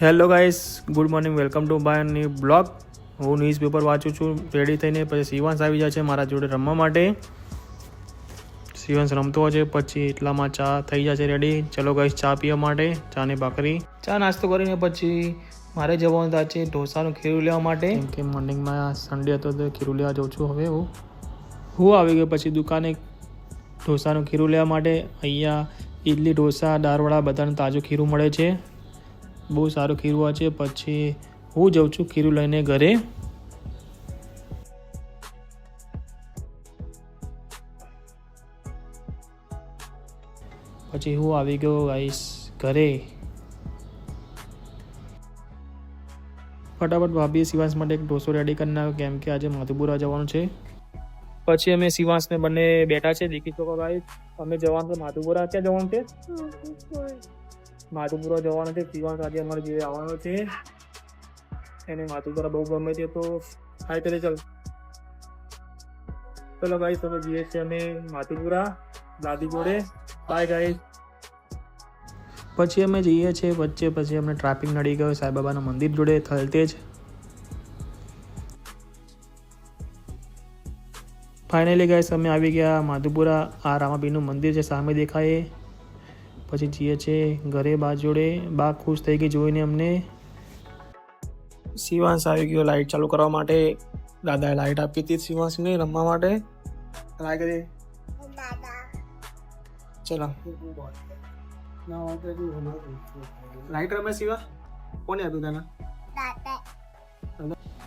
Hello guys, good morning, welcome to my new blog. હું newspaper વાંચું છું ready થઈને. પછી શિવાંશ આવી જાય છે મારા જોડે રમવા માટે. શિવાંશ રમતો હોય છે, પછી એટલામાં ચા થઈ જશે રેડી. ચલો ગાઈસ, ચા પીવા માટે, ચા ને ભાખરી. ચા નાસ્તો કરીને પછી મારે જવાનું થાય છે ઢોસાનું ખીરું લેવા માટે, કેમ કે મોર્નિંગમાં સન્ડે હતો તો ખીરું લેવા જાઉં છું. હવે હું આવી ગયો પછી દુકાને ઢોસાનું ખીરું લેવા માટે. અહીંયા ઇડલી, ઢોસા, દાળવડા બધાનું તાજું ખીરું મળે છે. બહુ સારું ખીરું હોય છે. પછી હું જાઉં છું ખીરું લઈને ઘરે. પછી હું આવી ગયો ગાઈસ ઘરે. ફટાફટ ભાભીએ શિવાંશ માટે એક ઢોસો રેડી કરી નાખ્યો, કેમ કે આજે મધુપુરા જવાનું છે. પછી અમે શિવાંશને બંને બેઠા છે, દેખી શકો ગાઈસ. અમે જવાનું છે માધુપુરા. ક્યાં જવાનું છે? માધુપુરા જવાનું છે. શિવાંશ આજે અમારે જોડે આવવાનો છે. એને માધુપુરા બહુ ગમે છે, તો હાય કરે ચાલ. ચલો ગાઈસ, તમે જઈએ છીએ અમે માધુપુરા દાદી જોડે. Bye guys. પછી અમે જઈએ છીએ વચ્ચે. પછી અમને ટ્રાફિક નડી ગયો સાંઈબાબાના મંદિર જોડે થલતેજ. ફાઇનલી ગાઈસ, અમે આવી ગયા માધુપુરા. આ રામાપીરનું મંદિર છે, સામે દેખાય. પછી જઈએ છીએ ઘરે બા જોડે. બા ખુશ થઈ ગઈ જોઈને અમને. શિવાંશ આવી ગયો લાઇટ ચાલુ કરવા માટે. દાદાએ લાઇટ આપી હતી શિવાંશને રમવા માટે. ચલો લાઇટ રમે શિવા. કોને આપ્યું તને?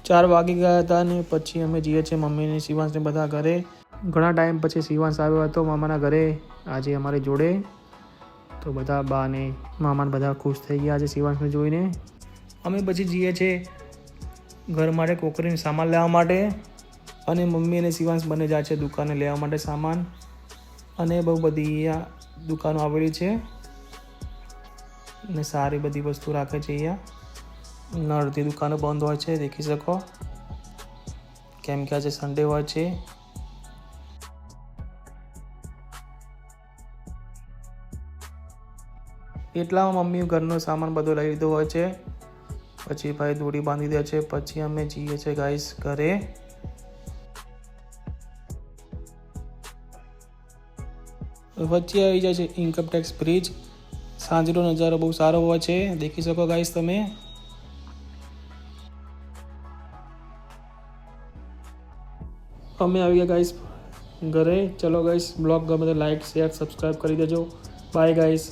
4 વાગી ગયા હતા ને પછી અમે જઈએ છીએ મમ્મીને શિવાંશને બધા ઘરે. ઘણા ટાઈમ પછી શિવાંશ આવ્યો હતો મામાના ઘરે આજે અમારી જોડે. તો બધા બા ને મામાને બધા ખુશ થઈ ગયા છે શિવાંશને જોઈને. અમે પછી જઈએ છીએ ઘર માટે કોકરીનો સામાન લેવા માટે. અને મમ્મી અને શિવાંશ બંને જાય છે દુકાને લેવા માટે સામાન. અને બહુ બધી અહીંયા દુકાનો આવેલી છે અને સારી બધી વસ્તુ રાખે છે. અહીંયા અડધી દુકાનો બંધ હોય છે, દેખી શકો, કેમ કે આજે સન્ડે હોય છે. એટલામાં મમ્મી ઘરનો સામાન બધો લઈ લીધો હોય છે. પછી ભાઈ દોરી બાંધી દે છે. પછી અમે જઈએ છીએ ગાઈસ ઘરે. વચ્ચે આવી જાય છે ઇન્કમટેક્સ બ્રિજ. સાંજનો નજારો બહુ સારો હોય છે, દેખી શકો ગાઈસ તમે. અમે આવી ગયા ગાઈસ ઘરે. ચલો ગાઈસ, બ્લોગ ગમે તો લાઈક, શેર, સબસ્ક્રાઈબ કરી દેજો. Bye guys.